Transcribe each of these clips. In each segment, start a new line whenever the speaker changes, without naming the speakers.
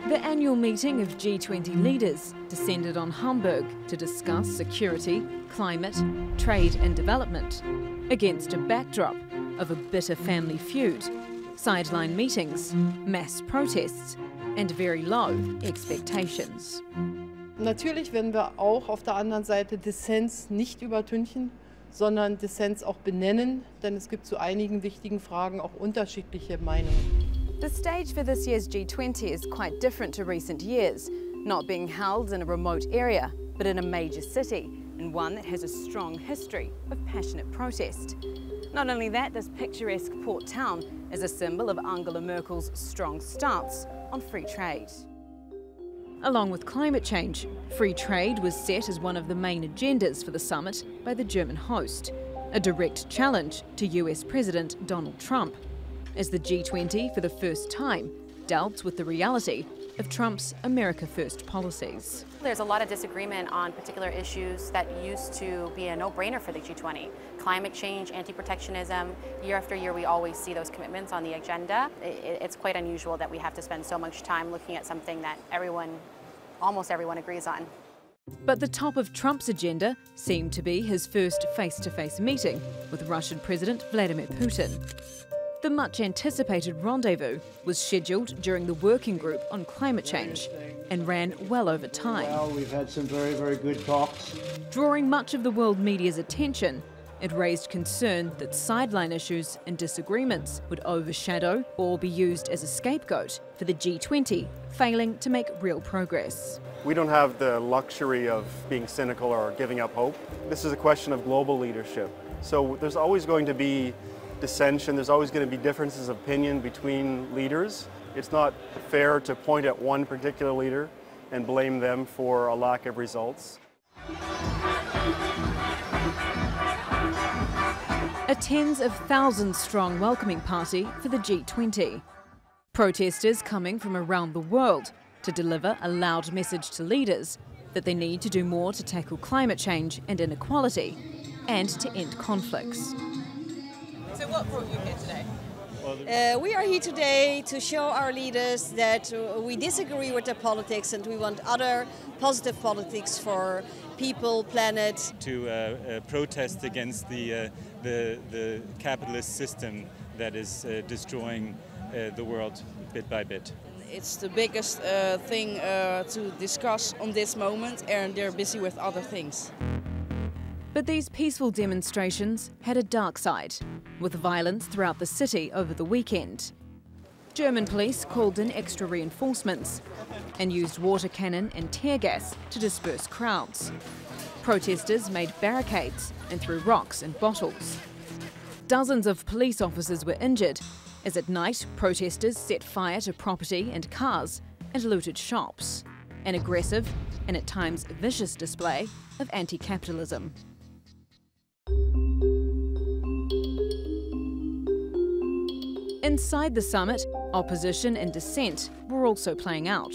The annual meeting of G20 leaders descended on Hamburg to discuss security, climate, trade and development, against a backdrop of a bitter family feud, sideline meetings, mass protests and very low expectations.
Natürlich werden wir auch auf der anderen Seite Dissens nicht übertünchen, sondern Dissens auch benennen, denn es gibt zu einigen wichtigen Fragen auch unterschiedliche Meinungen.
The stage for this year's G20 is quite different to recent years, not being held in a remote area, but in a major city, and one that has a strong history of passionate protest. Not only that, this picturesque port town is a symbol of Angela Merkel's strong stance on free trade. Along with climate change, free trade was set as one of the main agendas for the summit by the German host, a direct challenge to US President Donald Trump, as the G20 for the first time dealt with the reality of Trump's America First policies.
There's a lot of disagreement on particular issues that used to be a no-brainer for the G20. Climate change, anti-protectionism, year after year we always see those commitments on the agenda. It's quite unusual that we have to spend so much time looking at something that almost everyone agrees on.
But the top of Trump's agenda seemed to be his first face-to-face meeting with Russian President Vladimir Putin. The much-anticipated rendezvous was scheduled during the working group on climate change and ran well over time.
Well, we've had some very, very good talks.
Drawing much of the world media's attention, it raised concern that sideline issues and disagreements would overshadow or be used as a scapegoat for the G20 failing to make real progress.
We don't have the luxury of being cynical or giving up hope. This is a question of global leadership. So there's always going to be dissension, there's always going to be differences of opinion between leaders. It's not fair to point at one particular leader and blame them for a lack of results.
A tens of thousands strong welcoming party for the G20. Protesters coming from around the world to deliver a loud message to leaders that they need to do more to tackle climate change and inequality and to end conflicts.
So what brought you here today?
We are here today to show our leaders that we disagree with their politics and we want other positive politics for people, planet.
To protest against the capitalist system that is destroying the world bit by bit.
It's the biggest thing to discuss on this moment, and they're busy with other things.
But these peaceful demonstrations had a dark side, with violence throughout the city over the weekend. German police called in extra reinforcements and used water cannon and tear gas to disperse crowds. Protesters made barricades and threw rocks and bottles. Dozens of police officers were injured, as at night protesters set fire to property and cars and looted shops. An aggressive and at times vicious display of anti-capitalism. Inside the summit, opposition and dissent were also playing out.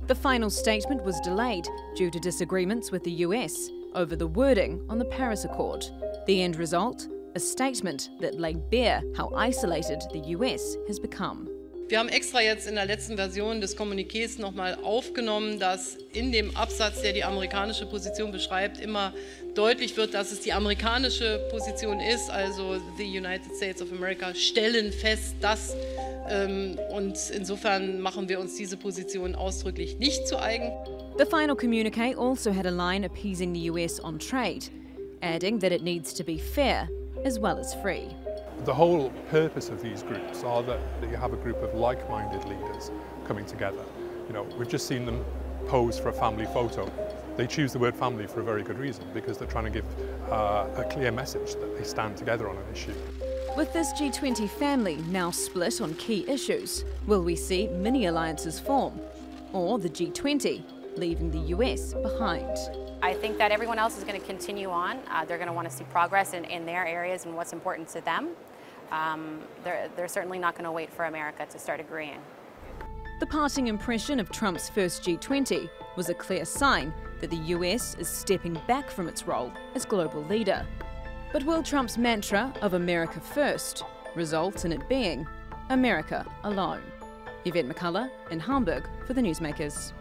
The final statement was delayed due to disagreements with the US over the wording on the Paris Accord. The end result? A statement that laid bare how isolated the US has become.
Wir haben extra jetzt in der letzten Version des Kommuniqués nochmal aufgenommen, dass in dem Absatz, der die amerikanische Position beschreibt, immer deutlich wird, dass es die amerikanische Position ist, also the United States of America stellen fest, dass und insofern machen wir uns diese Position ausdrücklich nicht zu eigen.
The final communique also had a line appeasing the US on trade, adding that it needs to be fair as well as free.
The whole purpose of these groups are that you have a group of like-minded leaders coming together. You know, we've just seen them pose for a family photo. They choose the word family for a very good reason, because they're trying to give a clear message that they stand together on an issue.
With this G20 family now split on key issues, will we see mini alliances form, or the G20 leaving the US behind?
I think that everyone else is going to continue on. They're going to want to see progress in their areas and what's important to them. They're certainly not going to wait for America to start agreeing.
The parting impression of Trump's first G20 was a clear sign that the US is stepping back from its role as global leader. But will Trump's mantra of America First result in it being America alone? Yvette McCullough in Hamburg for the Newsmakers.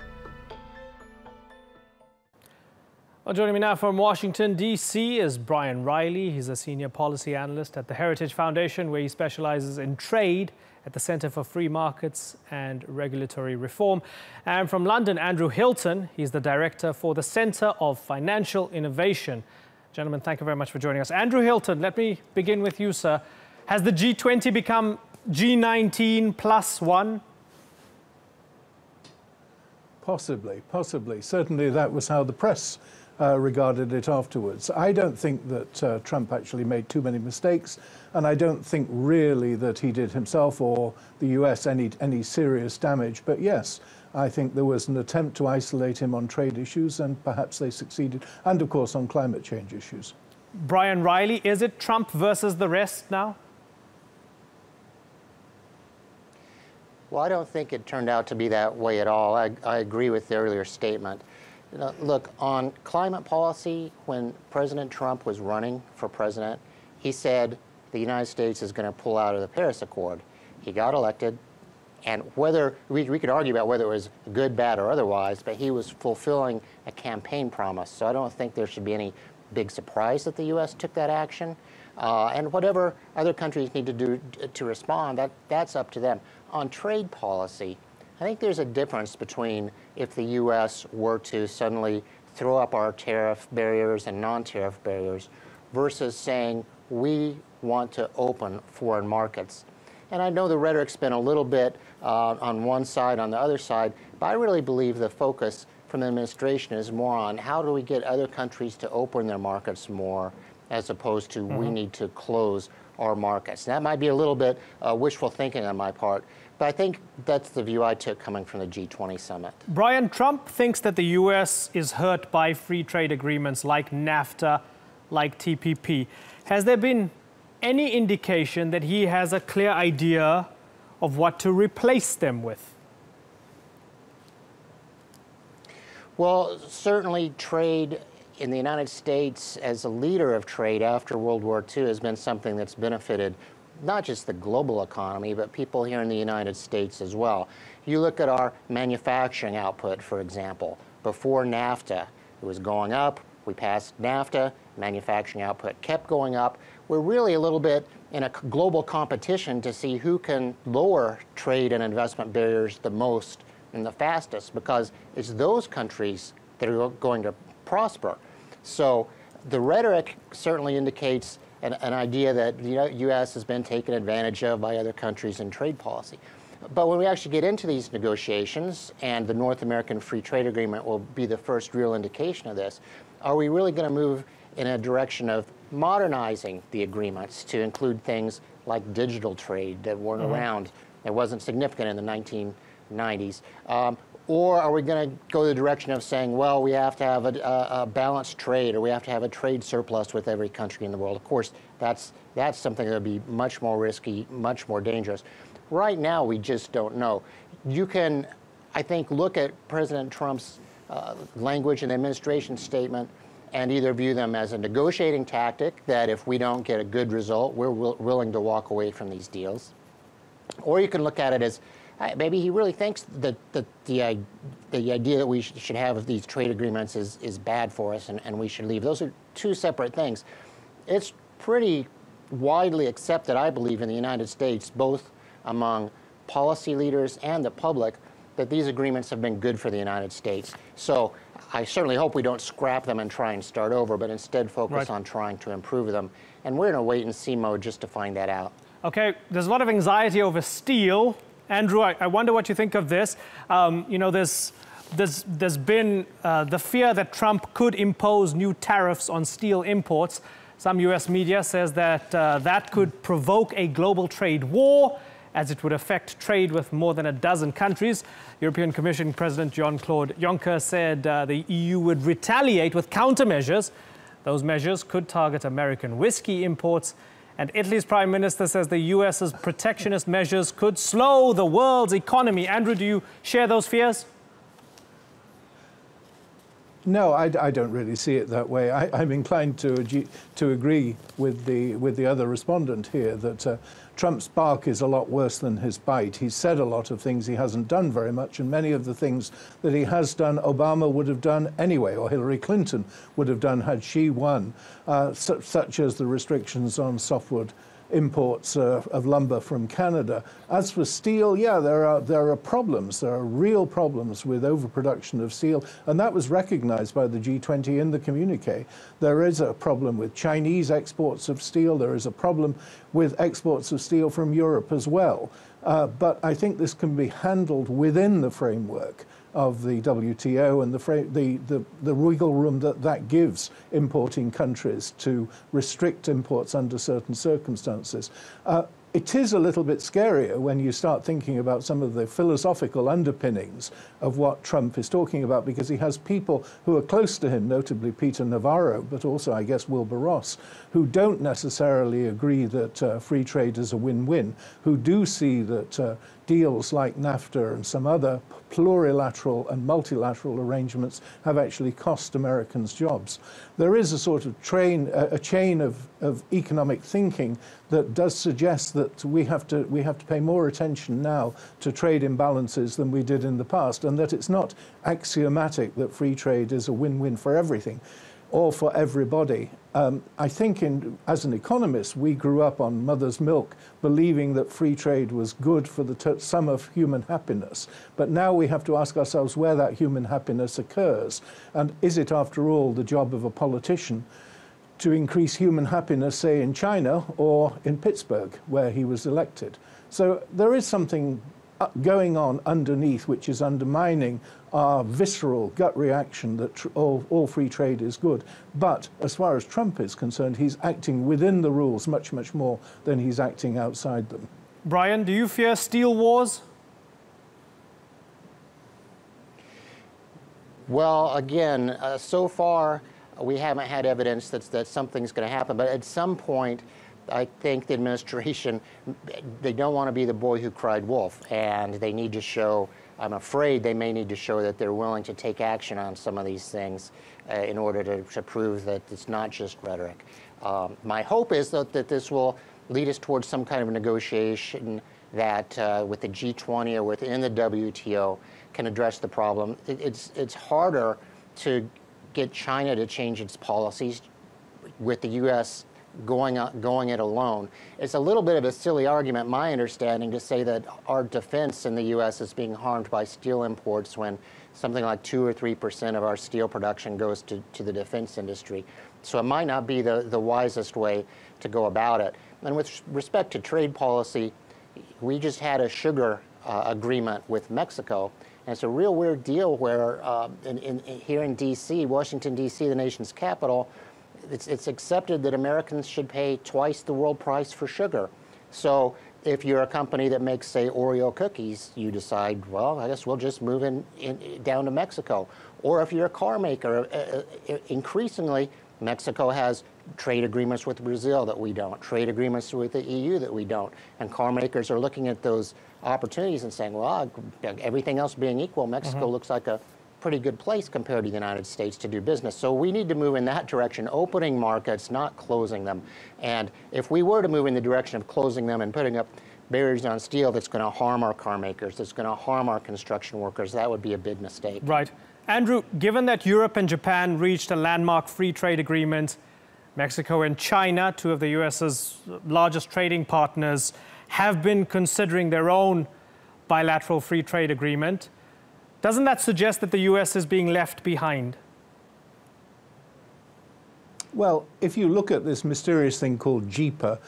Well, joining me now from Washington, D.C. is Brian Riley. He's a senior policy analyst at the Heritage Foundation, where he specializes in trade at the Center for Free Markets and Regulatory Reform. And from London, Andrew Hilton. He's the director for the Center of Financial Innovation. Gentlemen, thank you very much for joining us. Andrew Hilton, let me begin with you, sir. Has the G20 become G19 plus one?
Possibly. Certainly that was how the press regarded it afterwards. I don't think that Trump actually made too many mistakes, and I don't think really that he did himself or the US any serious damage. But yes, I think there was an attempt to isolate him on trade issues, and perhaps they succeeded, and of course on climate change issues.
Brian Riley, is it Trump versus the rest now?
Well, I don't think it turned out to be that way at all. I agree with the earlier statement. Look, on climate policy, when President Trump was running for president, he said the United States is going to pull out of the Paris Accord. He got elected, and whether we could argue about whether it was good, bad, or otherwise, but he was fulfilling a campaign promise. So I don't think there should be any big surprise that the U.S. took that action. And whatever other countries need to do to respond, that's up to them. On trade policy, I think there's a difference between if the U.S. were to suddenly throw up our tariff barriers and non-tariff barriers versus saying we want to open foreign markets. And I know the rhetoric's been a little bit on one side, on the other side, but I really believe the focus from the administration is more on how do we get other countries to open their markets more, as opposed to we need to close our markets. That might be a little bit wishful thinking on my part, but I think that's the view I took coming from the G20 summit.
Brian, Trump thinks that the U.S. is hurt by free trade agreements like NAFTA, like TPP. Has there been any indication that he has a clear idea of what to replace them with?
Well, certainly trade in the United States as a leader of trade after World War II has been something that's benefited not just the global economy, but people here in the United States as well. You look at our manufacturing output, for example. Before NAFTA, it was going up. We passed NAFTA, manufacturing output kept going up. We're really a little bit in a global competition to see who can lower trade and investment barriers the most and the fastest, because it's those countries that are going to prosper. So the rhetoric certainly indicates an idea that the U.S. has been taken advantage of by other countries in trade policy. But when we actually get into these negotiations, and the North American Free Trade Agreement will be the first real indication of this, are we really going to move in a direction of modernizing the agreements to include things like digital trade that weren't around, that wasn't significant in the 1990s? Or are we going to go the direction of saying, well, we have to have a balanced trade, or we have to have a trade surplus with every country in the world? Of course, that's something that would be much more risky, much more dangerous. Right now, we just don't know. You can, I think, look at President Trump's language in the administration statement and either view them as a negotiating tactic, that if we don't get a good result, we're willing to walk away from these deals. Or you can look at it as maybe he really thinks that the idea that we should have these trade agreements is bad for us and we should leave. Those are two separate things. It's pretty widely accepted, I believe, in the United States, both among policy leaders and the public, that these agreements have been good for the United States. So I certainly hope we don't scrap them and try and start over, but instead focus on trying to improve them. And we're in a wait-and-see mode just to find that out.
Okay, there's a lot of anxiety over steel. Andrew, I wonder what you think of this. You know, there's been the fear that Trump could impose new tariffs on steel imports. Some U.S. media says that that could provoke a global trade war, as it would affect trade with more than a dozen countries. European Commission President Jean-Claude Juncker said the EU would retaliate with countermeasures. Those measures could target American whiskey imports. And Italy's Prime Minister says the US's protectionist measures could slow the world's economy. Andrew, do you share those fears?
No, I don't really see it that way. I'm inclined to agree with the other respondent here that Trump's bark is a lot worse than his bite. He's said a lot of things, he hasn't done very much, and many of the things that he has done, Obama would have done anyway, or Hillary Clinton would have done had she won, such as the restrictions on softwood imports of lumber from Canada. As for steel, yeah, there are problems. There are real problems with overproduction of steel, and that was recognized by the G20 in the communique. There is a problem with Chinese exports of steel. There is a problem with exports of steel from Europe as well. But I think this can be handled within the framework of the WTO and the wiggle room that gives importing countries to restrict imports under certain circumstances. It is a little bit scarier when you start thinking about some of the philosophical underpinnings of what Trump is talking about, because he has people who are close to him, notably Peter Navarro, but also, I guess, Wilbur Ross, who don't necessarily agree that free trade is a win-win, who do see that deals like NAFTA and some other plurilateral and multilateral arrangements have actually cost Americans jobs. There is a sort of a chain of economic thinking that does suggest that we have to pay more attention now to trade imbalances than we did in the past, and that it's not axiomatic that free trade is a win-win for everything or for everybody. I think as an economist, we grew up on mother's milk believing that free trade was good for the sum of human happiness. But now we have to ask ourselves where that human happiness occurs. And is it, after all, the job of a politician to increase human happiness, say, in China or in Pittsburgh, where he was elected? So there is something going on underneath which is undermining our visceral gut reaction that all free trade is good. But as far as Trump is concerned, he's acting within the rules much, much more than he's acting outside them.
Brian, do you fear steel wars?
Well, again, so far we haven't had evidence that something's going to happen. But at some point, I think the administration, they don't want to be the boy who cried wolf, and they need to show, I'm afraid they may need to show that they're willing to take action on some of these things in order to prove that it's not just rhetoric. My hope is that this will lead us towards some kind of negotiation that with the G20 or within the WTO can address the problem. It's harder to get China to change its policies with the U.S. going it alone. It's a little bit of a silly argument, my understanding, to say that our defense in the U.S. is being harmed by steel imports when something like 2 or 3% of our steel production goes to the defense industry. So it might not be the wisest way to go about it. And with respect to trade policy, we just had a sugar agreement with Mexico. And it's a real weird deal where here in D.C., Washington, D.C., the nation's capital, it's accepted that Americans should pay twice the world price for sugar. So if you're a company that makes, say, Oreo cookies, you decide, well, I guess we'll just move down to Mexico. Or if you're a car maker, increasingly, Mexico has trade agreements with Brazil that we don't, trade agreements with the EU that we don't. And car makers are looking at those opportunities and saying, well, everything else being equal, Mexico looks like a pretty good place compared to the United States to do business. So we need to move in that direction, opening markets, not closing them. And if we were to move in the direction of closing them and putting up barriers on steel, that's going to harm our car makers, that's going to harm our construction workers, that would be a big mistake.
Right. Andrew, given that Europe and Japan reached a landmark free trade agreement, Mexico and China, two of the US's largest trading partners, have been considering their own bilateral free trade agreement. Doesn't that suggest that the US is being left behind?
Well, if you look at this mysterious thing called JIPA,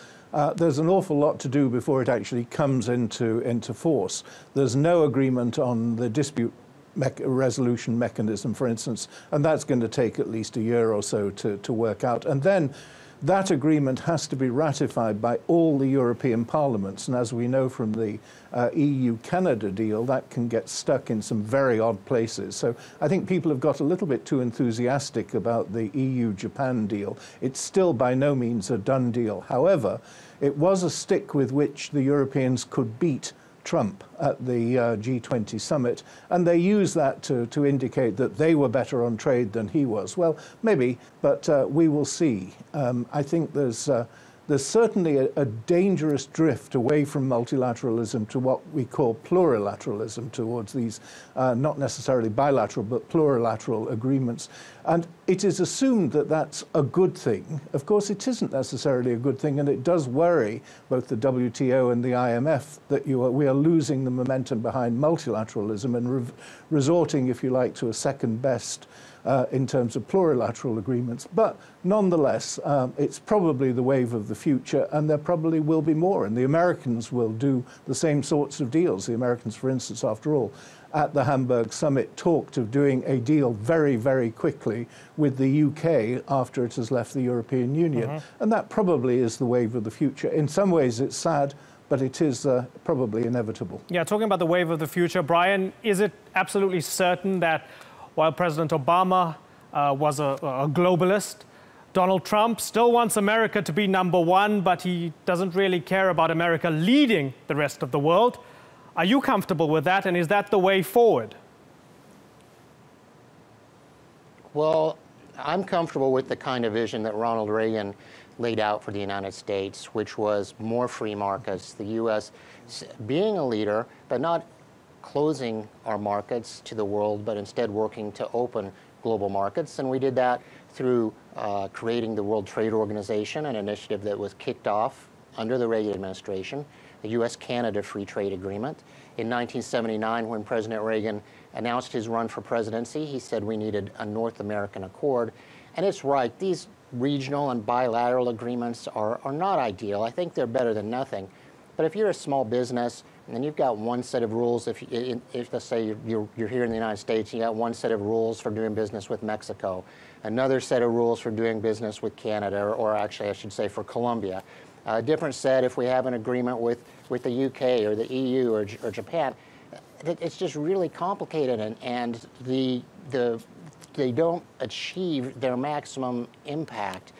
there's an awful lot to do before it actually comes into force. There's no agreement on the dispute resolution mechanism, for instance, and that's going to take at least a year or so to work out. And then that agreement has to be ratified by all the European parliaments. And as we know from the EU-Canada deal, that can get stuck in some very odd places. So I think people have got a little bit too enthusiastic about the EU-Japan deal. It's still by no means a done deal. However, it was a stick with which the Europeans could beat Trump at the G20 summit, and they used that to indicate that they were better on trade than he was. Well, maybe, but we will see. I think there's certainly a dangerous drift away from multilateralism to what we call plurilateralism, towards these not necessarily bilateral but plurilateral agreements. And it is assumed that that's a good thing. Of course, it isn't necessarily a good thing, and it does worry both the WTO and the IMF that we are losing the momentum behind multilateralism and resorting, if you like, to a second best in terms of plurilateral agreements. But nonetheless, it's probably the wave of the future, and there probably will be more. And the Americans will do the same sorts of deals. The Americans, for instance, after all, at the Hamburg summit, talked of doing a deal very, very quickly with the UK after it has left the European Union. And that probably is the wave of the future. In some ways, it's sad, but it is probably inevitable. Yeah,
talking about the wave of the future, Brian, is it absolutely certain that while President Obama was a globalist, Donald Trump still wants America to be #1, but he doesn't really care about America leading the rest of the world? Are you comfortable with that, and is that the way forward?
Well, I'm comfortable with the kind of vision that Ronald Reagan laid out for the United States, which was more free markets, the U.S. being a leader, but not closing our markets to the world, but instead working to open global markets. And we did that through creating the World Trade Organization, an initiative that was kicked off under the Reagan administration, the U.S.-Canada Free Trade Agreement. In 1979, when President Reagan announced his run for presidency, he said we needed a North American Accord. And it's right, these regional and bilateral agreements are not ideal. I think they're better than nothing. But if you're a small business and you've got one set of rules, if let's say you're here in the United States, you got one set of rules for doing business with Mexico, another set of rules for doing business with Canada, or actually I should say for Colombia, a different set if we have an agreement with the UK or the EU or Japan. It's just really complicated, and they don't achieve their maximum impact.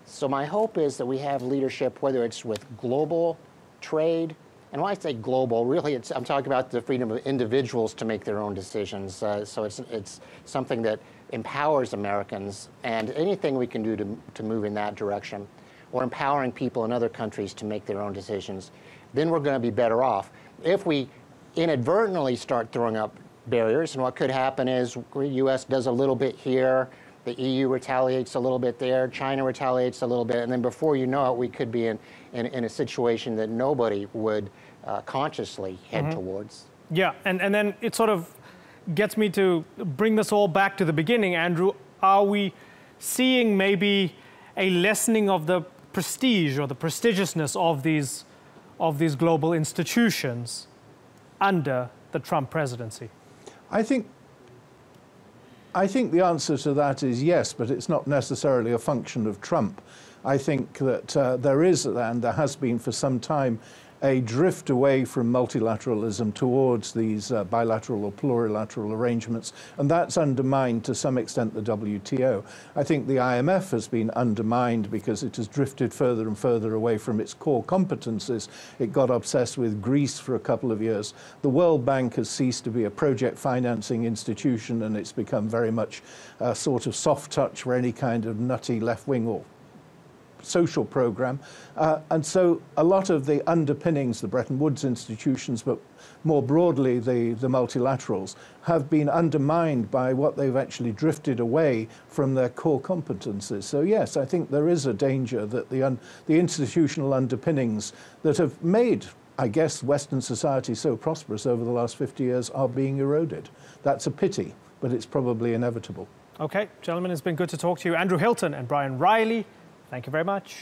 So my hope is that we have leadership, whether it's with global trade, and when I say global, really I'm talking about the freedom of individuals to make their own decisions. So it's something that empowers Americans, and anything we can do to move in that direction, or empowering people in other countries to make their own decisions, then we're going to be better off. If we inadvertently start throwing up barriers, and what could happen is the U.S. does a little bit here, the EU retaliates a little bit there, China retaliates a little bit, and then before you know it, we could be in a situation that nobody would consciously head towards.
Yeah, and then it sort of gets me to bring this all back to the beginning, Andrew. Are we seeing maybe a lessening of the prestige or the prestigiousness of these global institutions under the Trump presidency? I think the answer to that is yes, but it's not necessarily a function of Trump. I think that there is, and there has been for some time, a drift away from multilateralism towards these bilateral or plurilateral arrangements, and that's undermined to some extent the WTO. I think the IMF has been undermined because it has drifted further and further away from its core competences. It got obsessed with Greece for a couple of years. The World Bank has ceased to be a project financing institution, and it's become very much a sort of soft touch for any kind of nutty left-wing or social program. And so a lot of the underpinnings, the Bretton Woods institutions, but more broadly the multilaterals, have been undermined by what they've actually drifted away from their core competences. So yes, I think there is a danger that the institutional underpinnings that have made, I guess, Western society so prosperous over the last 50 years are being eroded. That's a pity, but it's probably inevitable. Okay, gentlemen, it's been good to talk to you. Andrew Hilton and Brian Riley, thank you very much.